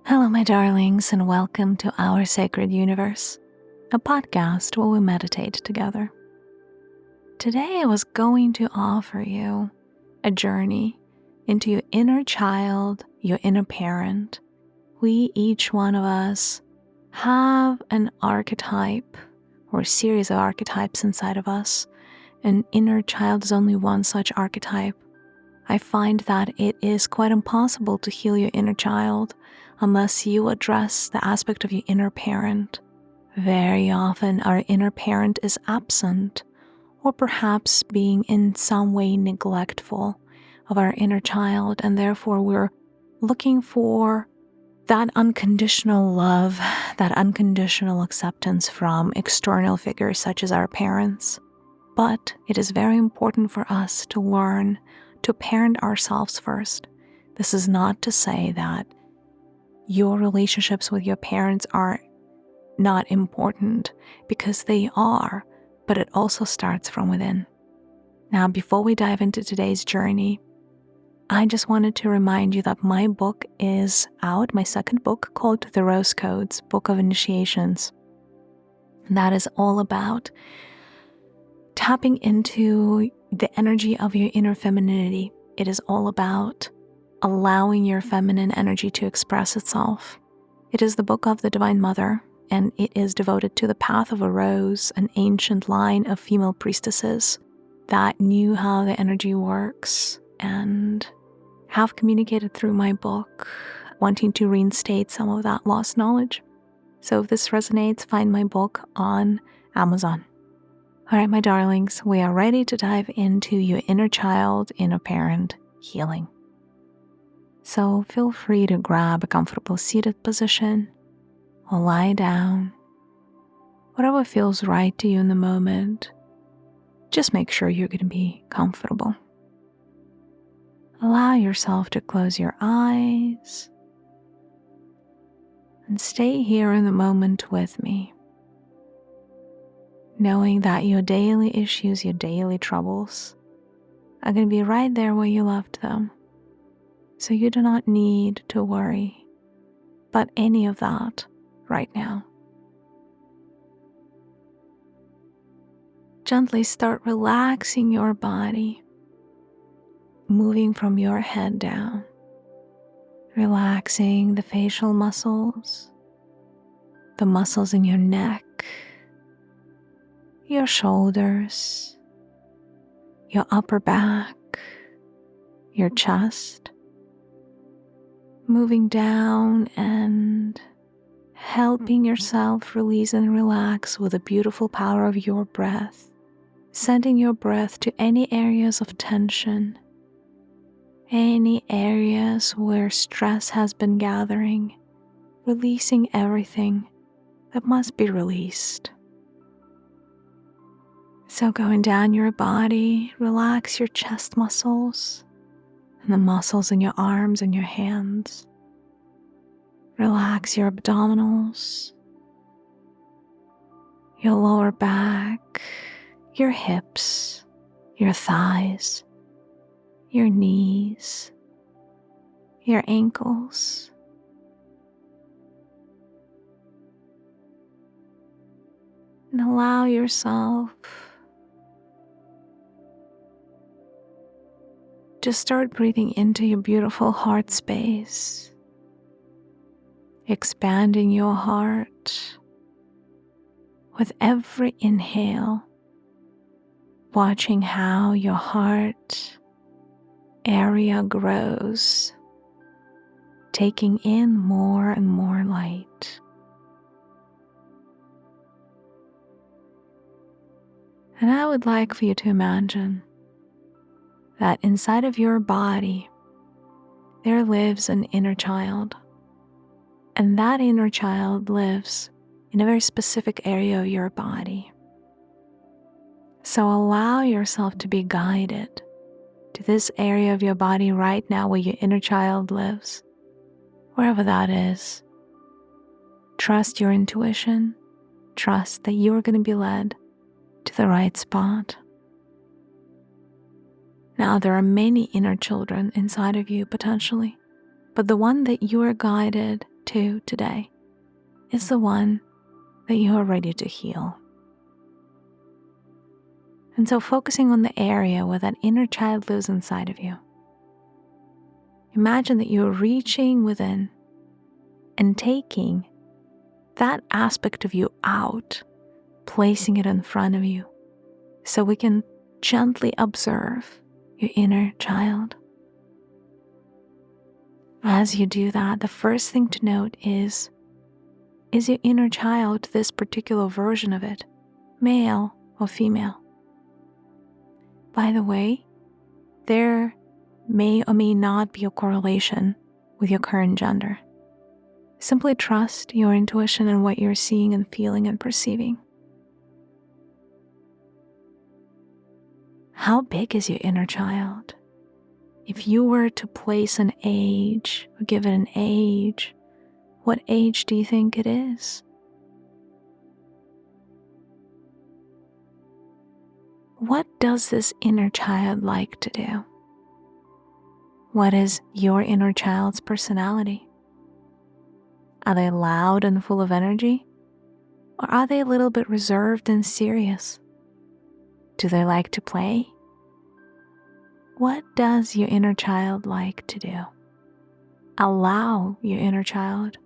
Hello, my darlings, and welcome to Our Sacred Universe, a podcast where we meditate together. Today, I was going to offer you a journey into your inner child, your inner parent. We, each one of us, have an archetype or a series of archetypes inside of us. An inner child is only one such archetype. I find that it is quite impossible to heal your inner child unless you address the aspect of your inner parent. Very often, our inner parent is absent, or perhaps being in some way neglectful of our inner child, and therefore we're looking for that unconditional love, that unconditional acceptance from external figures such as our parents. But it is very important for us to learn to parent ourselves first. This is not to say that your relationships with your parents are not important, because they are, but it also starts from within. Now, before we dive into today's journey, I just wanted to remind you that my book is out, my second book called The Rose Codes, Book of Initiations. And that is all about tapping into the energy of your inner femininity. It is all about allowing your feminine energy to express itself. It is the book of the Divine Mother, and it is devoted to the path of a rose, an ancient line of female priestesses that knew how the energy works and have communicated through my book, wanting to reinstate some of that lost knowledge. So if this resonates, find my book on Amazon. All right, my darlings, we are ready to dive into your inner child, inner parent healing. So feel free to grab a comfortable seated position or lie down. Whatever feels right to you in the moment, just make sure you're going to be comfortable. Allow yourself to close your eyes and stay here in the moment with me, knowing that your daily issues, your daily troubles are going to be right there where you left them. So you do not need to worry about any of that right now. Gently start relaxing your body, moving from your head down, relaxing the facial muscles, the muscles in your neck, your shoulders, your upper back, your chest, moving down and helping yourself release and relax with the beautiful power of your breath, sending your breath to any areas of tension, any areas where stress has been gathering, releasing everything that must be released. So going down your body, relax your chest muscles and the muscles in your arms and your hands. Relax your abdominals, your lower back, your hips, your thighs, your knees, your ankles. And allow yourself to start breathing into your beautiful heart space, expanding your heart with every inhale, watching how your heart area grows, taking in more and more light. And I would like for you to imagine that inside of your body, there lives an inner child. And that inner child lives in a very specific area of your body. So allow yourself to be guided to this area of your body right now where your inner child lives, wherever that is. Trust your intuition. Trust that you are going to be led to the right spot. Now, there are many inner children inside of you potentially, but the one that you are guided to today is the one that you are ready to heal. And so focusing on the area where that inner child lives inside of you, imagine that you're reaching within and taking that aspect of you out, placing it in front of you so we can gently observe your inner child. As you do that, the first thing to note is your inner child, this particular version of it, male or female? By the way, there may or may not be a correlation with your current gender. Simply trust your intuition and what you're seeing and feeling and perceiving. How big is your inner child? If you were to place an age or give it an age, what age do you think it is? What does this inner child like to do? What is your inner child's personality? Are they loud and full of energy? Or are they a little bit reserved and serious? Do they like to play? What does your inner child like to do? Allow your inner child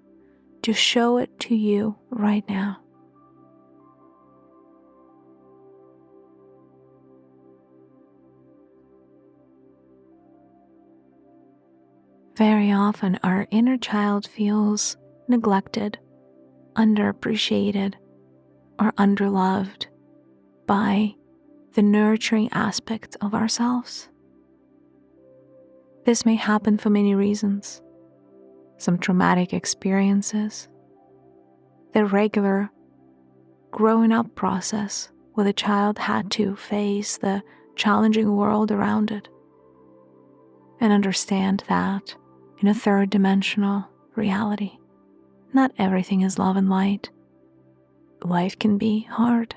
to show it to you right now. Very often, our inner child feels neglected, underappreciated, or underloved by the nurturing aspect of ourselves. This may happen for many reasons. Some traumatic experiences, the regular growing up process where the child had to face the challenging world around it and understand that in a third-dimensional reality, not everything is love and light. Life can be hard.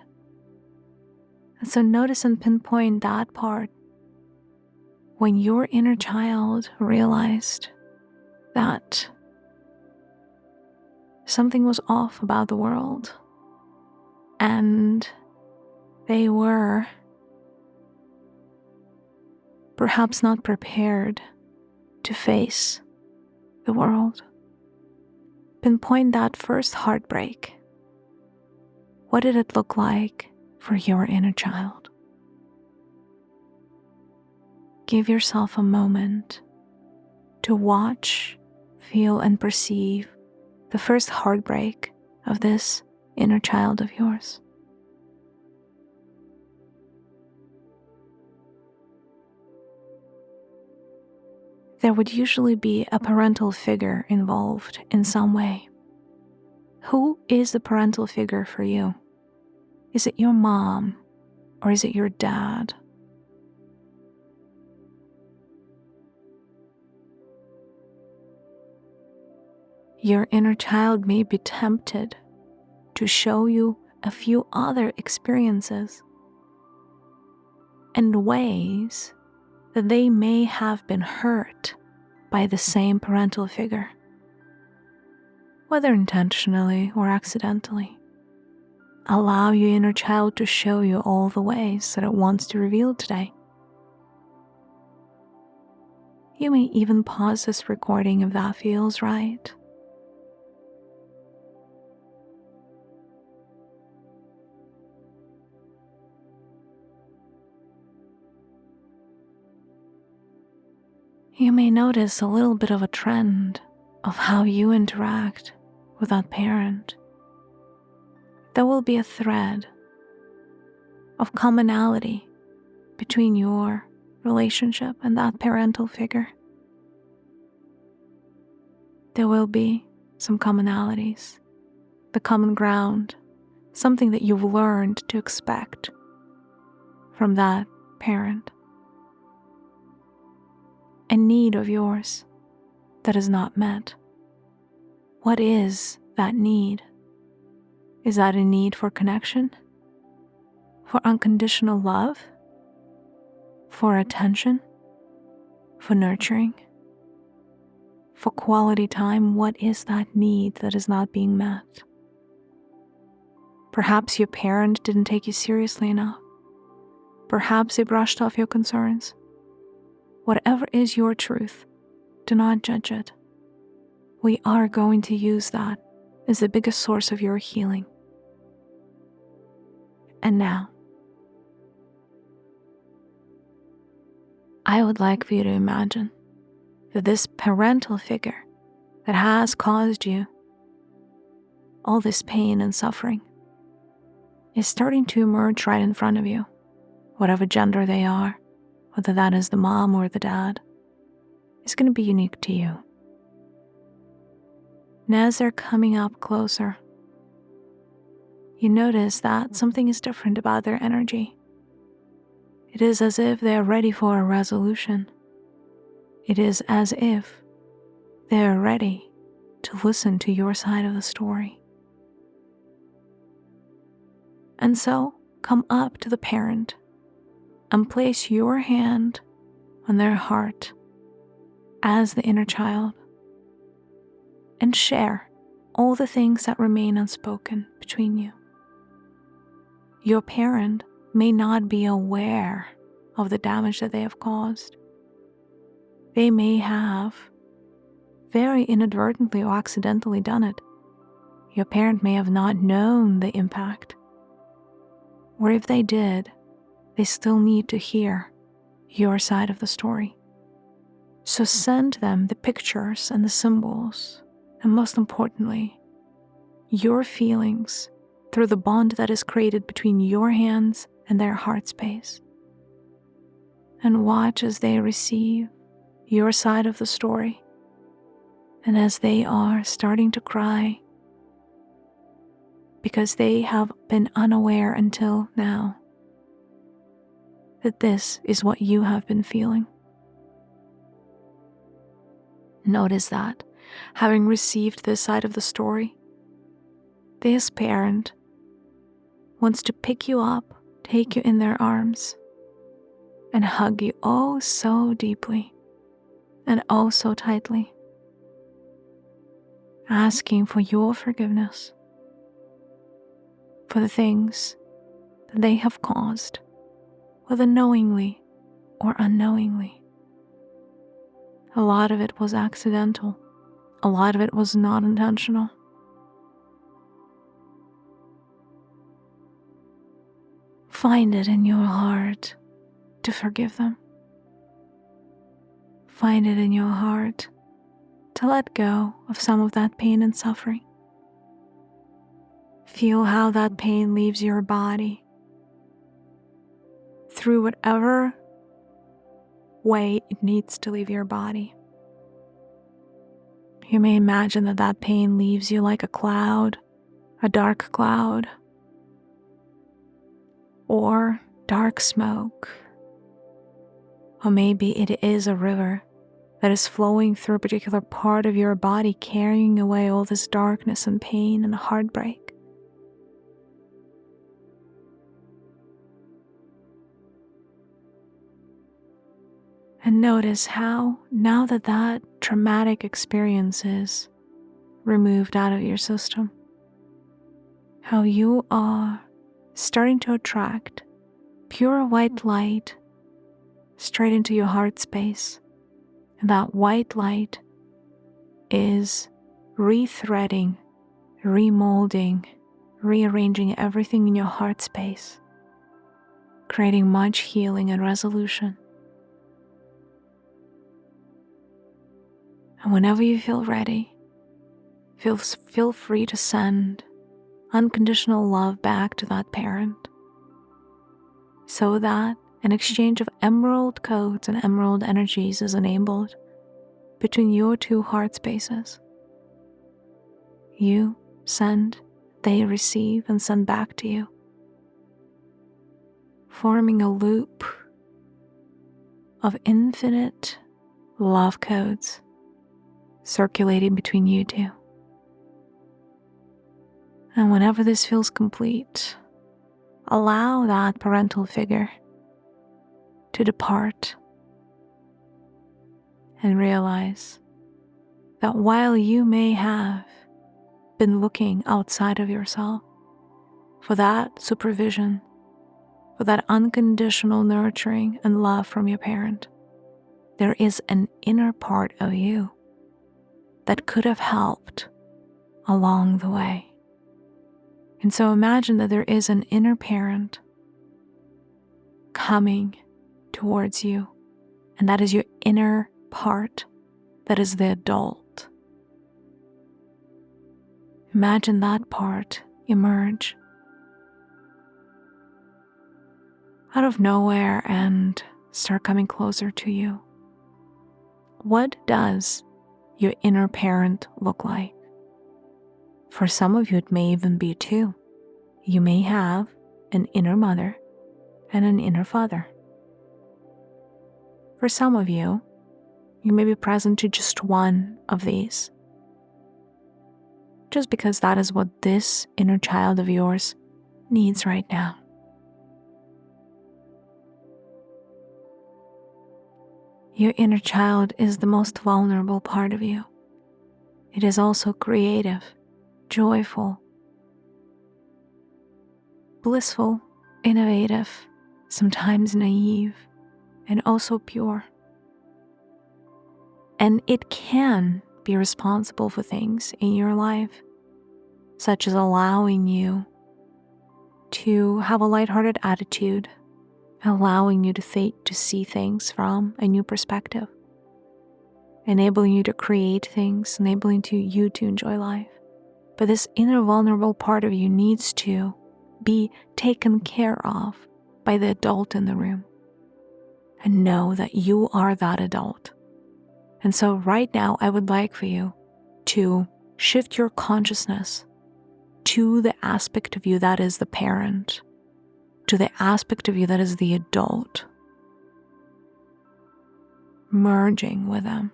And so notice and pinpoint that part when your inner child realized that something was off about the world and they were perhaps not prepared to face the world. Pinpoint that first heartbreak. What did it look like for your inner child? Give yourself a moment to watch, feel, and perceive the first heartbreak of this inner child of yours. There would usually be a parental figure involved in some way. Who is the parental figure for you? Is it your mom or is it your dad? Your inner child may be tempted to show you a few other experiences and ways that they may have been hurt by the same parental figure, whether intentionally or accidentally. Allow your inner child to show you all the ways that it wants to reveal today. You may even pause this recording if that feels right. You may notice a little bit of a trend of how you interact with that parent. There will be a thread of commonality between your relationship and that parental figure. There will be some commonalities, the common ground, something that you've learned to expect from that parent. A need of yours that is not met. What is that need? Is that a need for connection? For unconditional love? For attention? For nurturing? for quality time, what is that need that is not being met? Perhaps your parent didn't take you seriously enough. Perhaps they brushed off your concerns. Whatever is your truth, do not judge it. We are going to use that as the biggest source of your healing. And now, I would like for you to imagine that this parental figure that has caused you all this pain and suffering is starting to emerge right in front of you, whatever gender they are, whether that is the mom or the dad, is going to be unique to you. And as they're coming up closer, you notice that something is different about their energy. It is as if they're ready for a resolution. It is as if they're ready to listen to your side of the story. And so, come up to the parent and place your hand on their heart as the inner child and share all the things that remain unspoken between you. Your parent may not be aware of the damage that they have caused. They may have very inadvertently or accidentally done it. Your parent may have not known the impact. Or if they did, they still need to hear your side of the story. So send them the pictures and the symbols, and most importantly, your feelings through the bond that is created between your hands and their heart space. And watch as they receive your side of the story, and as they are starting to cry because they have been unaware until now that this is what you have been feeling. Notice that, having received this side of the story, this parent wants to pick you up, take you in their arms, and hug you oh so deeply and oh so tightly, asking for your forgiveness for the things that they have caused, whether knowingly or unknowingly. A lot of it was accidental. A lot of it was not intentional. Find it in your heart to forgive them. Find it in your heart to let go of some of that pain and suffering. Feel how that pain leaves your body through whatever way it needs to leave your body. You may imagine that that pain leaves you like a cloud, a dark cloud, or dark smoke. Or maybe it is a river that is flowing through a particular part of your body, carrying away all this darkness and pain and heartbreak. And notice how, now that that traumatic experience is removed out of your system, how you are starting to attract pure white light straight into your heart space. And that white light is rethreading, remolding, rearranging everything in your heart space, creating much healing and resolution. And whenever you feel ready, feel free to send unconditional love back to that parent, so that an exchange of emerald codes and emerald energies is enabled between your two heart spaces. You send, they receive and send back to you, forming a loop of infinite love codes circulating between you two. And whenever this feels complete, allow that parental figure to depart and realize that while you may have been looking outside of yourself for that supervision, for that unconditional nurturing and love from your parent, there is an inner part of you that could have helped along the way. And so imagine that there is an inner parent coming towards you, and that is your inner part, that is the adult. Imagine that part emerge out of nowhere and start coming closer to you. What does your inner parent look like? For some of you, it may even be two. You may have an inner mother and an inner father. For some of you, you may be present to just one of these, just because that is what this inner child of yours needs right now. Your inner child is the most vulnerable part of you. It is also creative, joyful, blissful, innovative, sometimes naive, and also pure. And it can be responsible for things in your life, such as allowing you to have a lighthearted attitude, allowing you to see things from a new perspective, enabling you to create things, enabling you to enjoy life. But this inner vulnerable part of you needs to be taken care of by the adult in the room. And know that you are that adult. And so right now, I would like for you to shift your consciousness to the aspect of you that is the parent, to the aspect of you that is the adult, merging with them.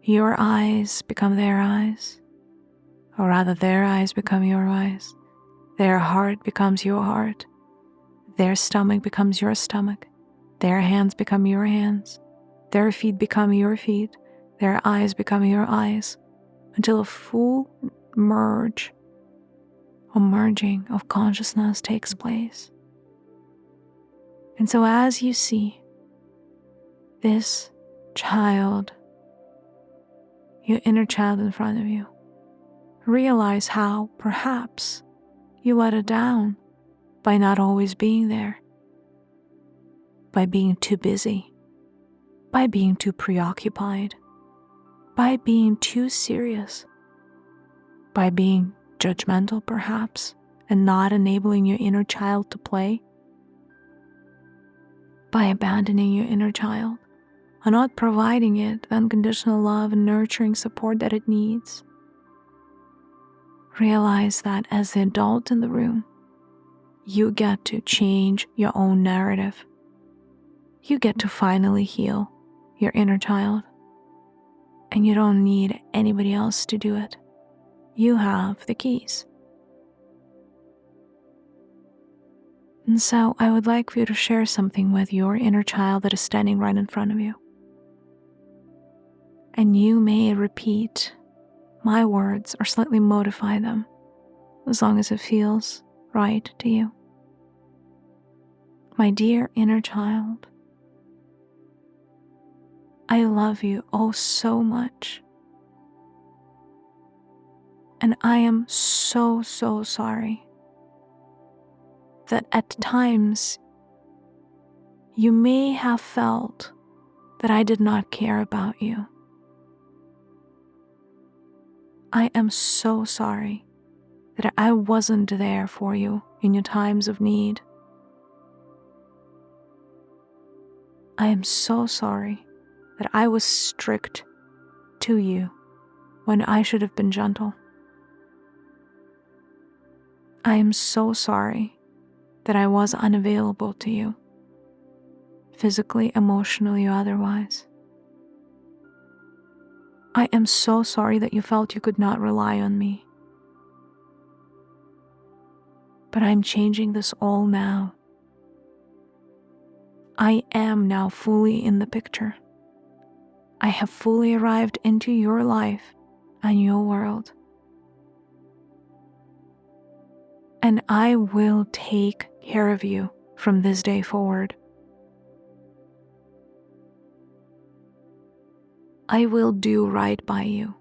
Your eyes become their eyes, or rather their eyes become your eyes. Their heart becomes your heart. Their stomach becomes your stomach. Their hands become your hands. Their feet become your feet. Their eyes become your eyes, until a full merging of consciousness takes place. And so as you see this child, your inner child in front of you, realize how perhaps you let it down by not always being there, by being too busy, by being too preoccupied, by being too serious, by being judgmental perhaps, and not enabling your inner child to play, by abandoning your inner child, and not providing it the unconditional love and nurturing support that it needs. Realize that as the adult in the room, you get to change your own narrative. You get to finally heal your inner child. And you don't need anybody else to do it. You have the keys. And so I would like for you to share something with your inner child that is standing right in front of you. And you may repeat my words or slightly modify them, as long as it feels right to you. My dear inner child, I love you oh so much. And I am so sorry that at times you may have felt that I did not care about you. I am so sorry that I wasn't there for you in your times of need. I am so sorry that I was strict to you when I should have been gentle. I am so sorry that I was unavailable to you, physically, emotionally, or otherwise. I am so sorry that you felt you could not rely on me. But I'm changing this all now. I am now fully in the picture. I have fully arrived into your life and your world. And I will take care of you from this day forward. I will do right by you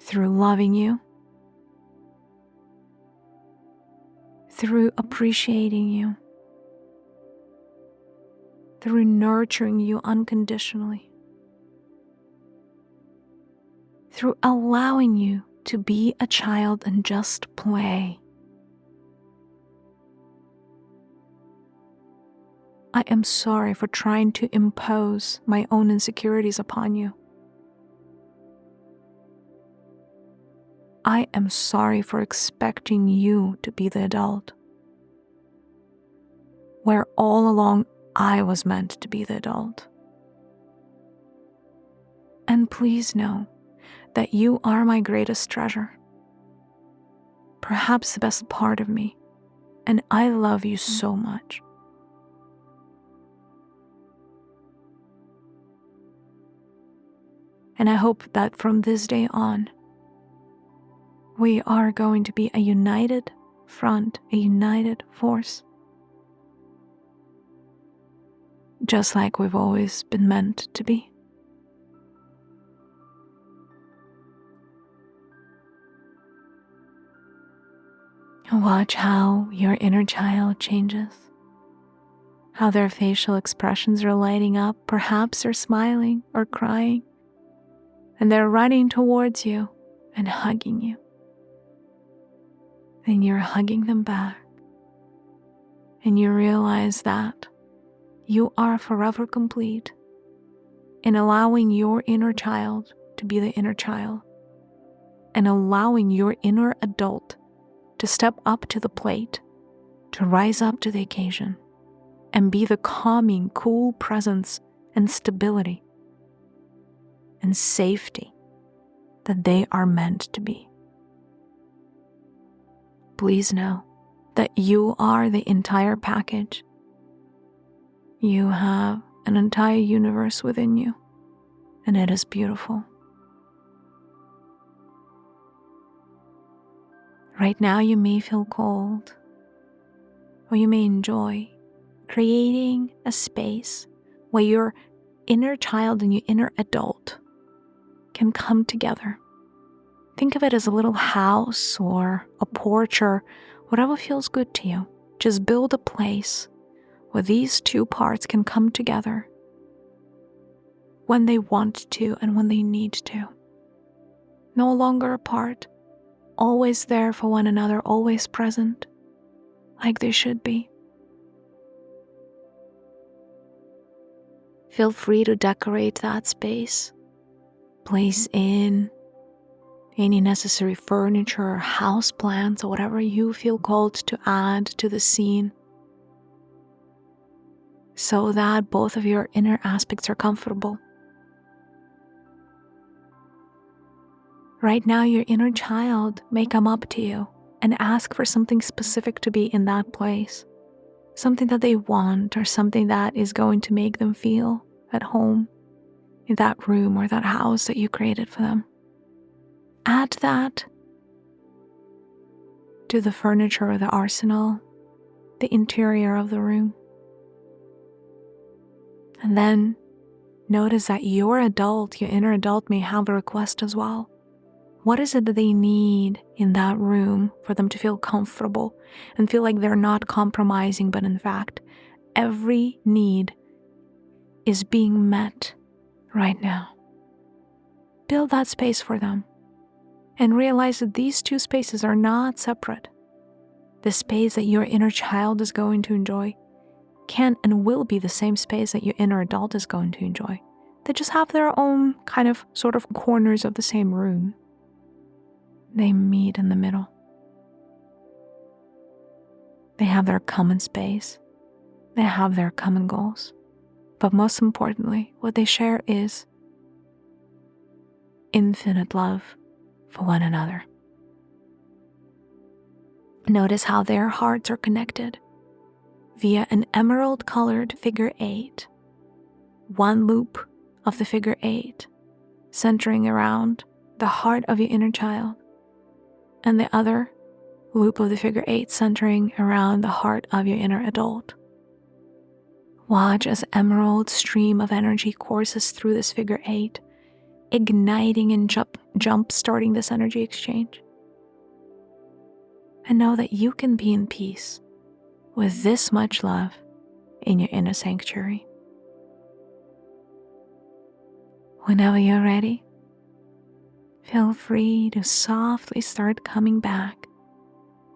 through loving you, through appreciating you, through nurturing you unconditionally, through allowing you to be a child and just play. I am sorry for trying to impose my own insecurities upon you. I am sorry for expecting you to be the adult, where all along I was meant to be the adult. And please know that you are my greatest treasure, perhaps the best part of me, and I love you so much. And I hope that from this day on, we are going to be a united front, a united force, just like we've always been meant to be. Watch how your inner child changes, how their facial expressions are lighting up. Perhaps they're smiling or crying, and they're running towards you and hugging you. Then you're hugging them back, and you realize that you are forever complete in allowing your inner child to be the inner child and allowing your inner adult to step up to the plate, to rise up to the occasion and be the calming, cool presence and stability and safety that they are meant to be. Please know that you are the entire package. You have an entire universe within you, and it is beautiful. Right now you may feel cold, or you may enjoy creating a space where your inner child and your inner adult can come together. Think of it as a little house or a porch or whatever feels good to you. Just build a place where these two parts can come together when they want to and when they need to. No longer apart, always there for one another, always present, like they should be. Feel free to decorate that space. Place in any necessary furniture or house plants or whatever you feel called to add to the scene, so that both of your inner aspects are comfortable. Right now, your inner child may come up to you and ask for something specific to be in that place, something that they want or something that is going to make them feel at home in that room or that house that you created for them. Add that to the furniture or the arsenal, the interior of the room. And then notice that your inner adult may have a request as well. What is it that they need in that room for them to feel comfortable and feel like they're not compromising, but in fact, every need is being met right now? Build that space for them and realize that these two spaces are not separate. The space that your inner child is going to enjoy can and will be the same space that your inner adult is going to enjoy. They just have their own kind of sort of corners of the same room. They meet in the middle. They have their common space. They have their common goals. But most importantly, what they share is infinite love for one another. Notice how their hearts are connected via an emerald-colored figure 8, one loop of the figure 8, centering around the heart of your inner child, and the other loop of the figure 8 centering around the heart of your inner adult. Watch as emerald stream of energy courses through this figure 8, igniting and jump starting this energy exchange. And know that you can be in peace with this much love in your inner sanctuary. Whenever you're ready, feel free to softly start coming back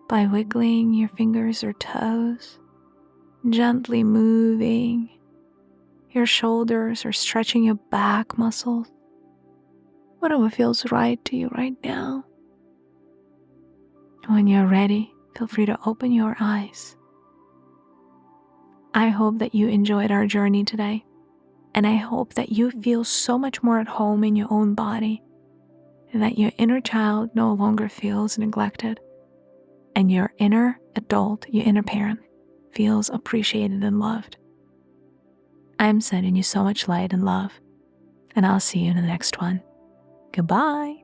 by wiggling your fingers or toes, gently moving your shoulders or stretching your back muscles, whatever feels right to you right now. When you're ready, feel free to open your eyes. I hope that you enjoyed our journey today, and I hope that you feel so much more at home in your own body, and that your inner child no longer feels neglected, and your inner adult, your inner parent, feels appreciated and loved. I'm sending you so much light and love, and I'll see you in the next one. Goodbye.